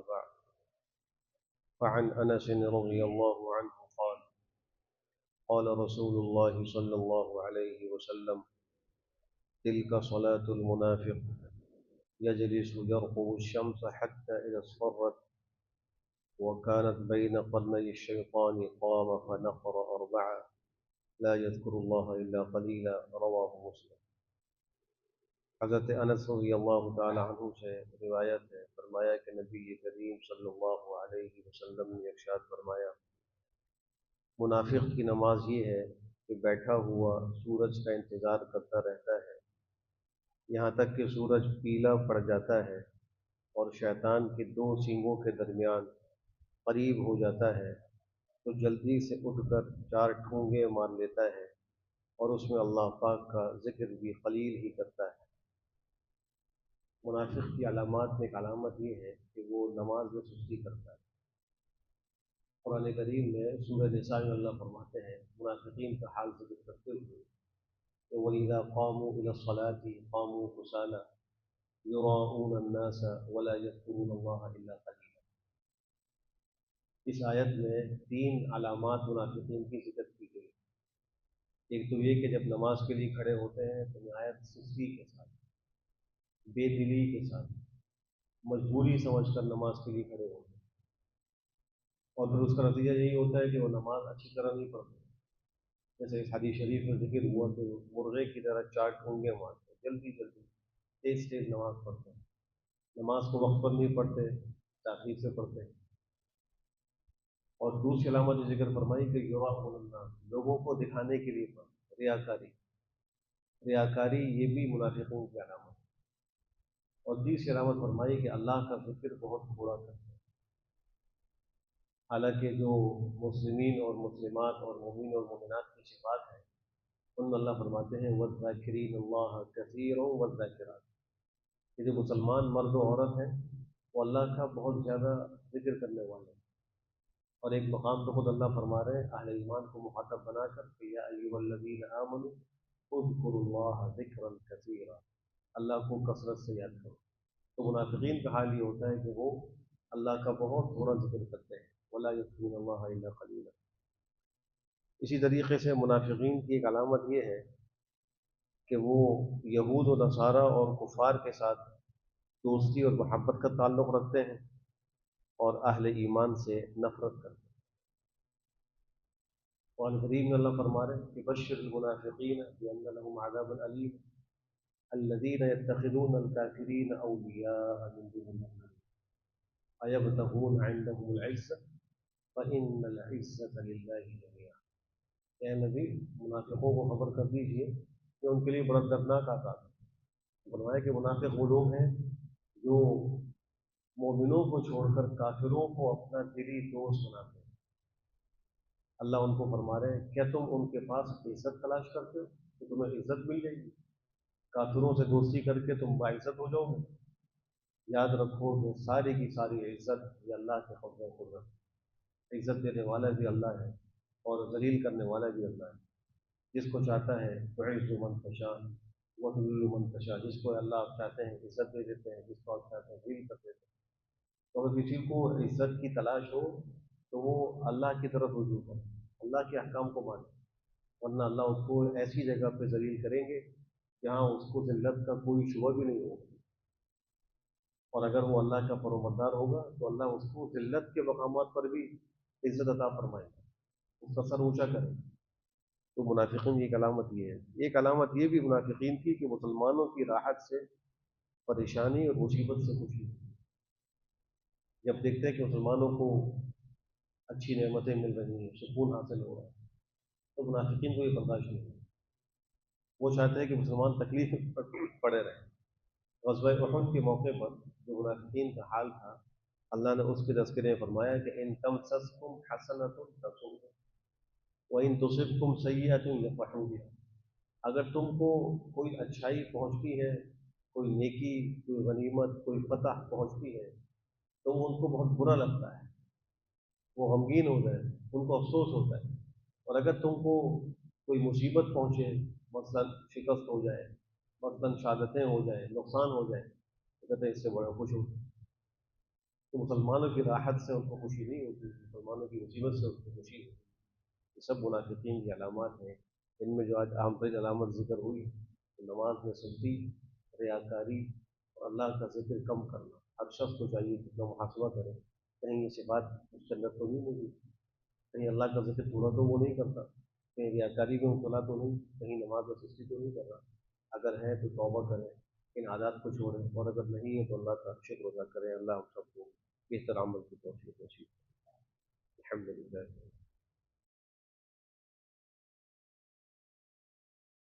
بعد فعن أنس رضي الله عنه قال قال رسول الله صلى الله عليه وسلم تلك صلاة المنافق يجلس يرقب الشمس حتى إذا اصفرت وكانت بين قرني الشيطان قام فنقر أربعة لا يذكر الله إلا قليلا رواه مسلم۔ حضرت انس رضی اللہ تعالی عنہ سے روایت ہے، فرمایا کہ نبی کریم صلی اللہ علیہ وسلم نے ارشاد فرمایا، منافق کی نماز یہ ہے کہ بیٹھا ہوا سورج کا انتظار کرتا رہتا ہے یہاں تک کہ سورج پیلا پڑ جاتا ہے اور شیطان کے دو سینگوں کے درمیان قریب ہو جاتا ہے تو جلدی سے اٹھ کر چار ٹھونگے مار لیتا ہے اور اس میں اللہ پاک کا ذکر بھی قلیل ہی کرتا ہے۔ منافق کی علامات میں ایک علامت یہ ہے کہ وہ نماز میں سستی کرتا ہے۔ قرآن کریم میں سورہ نساء میں اللہ فرماتے ہیں منافقین کا حال ذکر کرتے ہوئے کہ وَإِذَا قَامُوا إِلَى الصَّلَاةِ قَامُوا كُسَالَىٰ يُرَاءُونَ النَّاسَ وَلَا يَذْكُرُونَ اللَّهَ إِلَّا قَلِيلًا۔ اس آیت میں تین علامات منافقین کی ذکر کی گئی۔ ایک تو یہ کہ جب نماز کے لیے کھڑے ہوتے ہیں تو نہایت سستی کے ساتھ، بے دلی کے ساتھ، مجبوری سمجھ کر نماز کے لیے کھڑے ہوتے ہیں، اور پھر اس کا نتیجہ یہی ہوتا ہے کہ وہ نماز اچھی طرح نہیں پڑھتے، جیسے اس حدیث شریف میں ذکر ہوا کہ مرغے کی طرح چار ٹھونگے مارتے، جلدی جلدی تیز تیز نماز پڑھتے ہیں، نماز کو وقت پر نہیں پڑھتے، تاخیر سے پڑھتے ہیں۔ اور دوسری علامت جو ذکر فرمائی کہ یراؤن الناس، لوگوں کو دکھانے کے لیے پڑھتے، ریاکاری، ریاکاری یہ بھی منافقوں کی علامت ہے۔ اور تیسری علامت فرمائی کہ اللہ کا ذکر بہت تھوڑا کرتے ہیں، حالانکہ جو مسلمین اور مسلمات اور مومن اور مومنات کی صفات ہیں ان میں اللہ فرماتے ہیں وَالذَّاكِرِينَ اللَّهَ كَثِيرًا وَالذَّاكِرَاتِ، کہ جو مسلمان مرد و عورت ہیں وہ اللہ کا بہت زیادہ ذکر کرنے والے ہیں۔ اور ایک مقام تو خود اللہ فرما رہے ہیں اہل ایمان کو مخاطب بنا کر کہ یا ایھا الذین آمنوا اذکروا اللہ ذکرا کثیرا، اللہ کو کثرت سے یاد کرو۔ تو منافقین کا حال یہ ہوتا ہے کہ وہ اللہ کا بہت تھوڑا ذکر کرتے ہیں، ولا یذکرون اللہ الا قلیلا۔ اسی طریقے سے منافقین کی ایک علامت یہ ہے کہ وہ یہود و نصارہ اور کفار کے ساتھ دوستی اور محبت کا تعلق رکھتے ہیں اور اہل ایمان سے نفرت کرتے ہیں۔ قرآن کریم میں اللہ فرما رہے ہیں کہ بشر المنافقین بأن لهم عذابا علیم الذین یتخذون الکافرین اولیاء من دون المؤمنین ایبتغون عندهم العزة فإن العزة للہ جميعا۔ اے نبی منافقوں کو خبر کر دیجئے کہ ان کے لیے بڑا دردناک عذاب ہے۔ فرمایا کہ منافق وہ لوگ ہیں جو مومنوں کو چھوڑ کر کافروں کو اپنا دلی دوست بناتے ہیں۔ اللہ ان کو فرما رہے ہیں کیا تم ان کے پاس عزت تلاش کرتے ہو کہ تمہیں عزت مل جائے گی؟ کافروں سے دوستی کر کے تم باعزت ہو جاؤ گے؟ یاد رکھو کہ ساری کی ساری عزت یہ اللہ کے قبضے قدرت ہے۔ عزت دینے والا بھی اللہ ہے اور ذلیل کرنے والا بھی اللہ ہے۔ جس کو چاہتا ہے تعز من تشاء وتذل من تشاء، جس کو اللہ آپ چاہتے ہیں عزت دے دیتے ہیں، جس کو آپ چاہتے ہیں ذلیل کر دیتے ہیں۔ تو اگر کسی کو عزت کی تلاش ہو تو وہ اللہ کی طرف رجوع کرے، اللہ کے احکام کو مانے، ورنہ اللہ اس کو ایسی جگہ پہ ذلیل کریں گے جہاں اس کو ذلت کا کوئی شبہ بھی نہیں ہوگا۔ اور اگر وہ اللہ کا فرمانبردار ہوگا تو اللہ اس کو ذلت کے مقامات پر بھی عزت عطا فرمائے گا، اس کا سر اونچا کرے گا۔ تو منافقین کی ایک علامت یہ ہے۔ ایک علامت یہ بھی منافقین کی کہ مسلمانوں کی راحت سے پریشانی اور مصیبت سے خوشی، جب دیکھتے ہیں کہ مسلمانوں کو اچھی نعمتیں مل رہی ہیں، سکون حاصل ہو رہا ہے، تو منافقین کو یہ برداشت نہیں ہے، وہ چاہتے ہیں کہ مسلمان تکلیف پڑے رہیں۔ غزوہ احد کے موقع پر جو منافقین کا حال تھا اللہ نے اس کے تذکرے میں فرمایا کہ ان تمسسکم حسنۃ تسؤہم وان تصبکم سیئۃ یفرحوا بہا، اگر تم کو کوئی اچھائی پہنچتی ہے، کوئی نیکی، کوئی غنیمت، کوئی فتح پہنچتی ہے تو ان کو بہت برا لگتا ہے، وہ غمگین ہو جائے، ان کو افسوس ہوتا ہے۔ اور اگر تم کو کوئی مصیبت پہنچے، مثلا شکست ہو جائے، مثلا شہادتیں ہو جائیں، نقصان ہو جائے، تو کہتے ہیں اس سے بڑا خوش ہوتا ہے۔ تو مسلمانوں کی راحت سے ان کو خوشی نہیں ہوتی، مسلمانوں کی مصیبت سے ان کو خوشی ہوتی۔ یہ سب منافقین کی علامات ہیں۔ ان میں جو آج اہم ترین علامت ذکر ہوئی، نماز میں سستی، ریاکاری اور اللہ کا ذکر کم کرنا۔ ہر شخص کو چاہیے کہ اپنا محاسبہ کرے، کہیں یہ صفات اس کے اندر تو نہیں ہوگی، کہیں اللہ کا ذکر تھوڑا تو وہ نہیں کرتا، کہیں ریاکاری میں مبتلا تو نہیں، کہیں نماز میں سستی تو نہیں کر رہا۔ اگر ہے تو توبہ کریں، ان عادات کو چھوڑیں، اور اگر نہیں ہے تو اللہ کا شکر ادا کریں۔ اللہ ہم سب کو بہتر عمل کی توفیق نصیب۔ الحمد للہ۔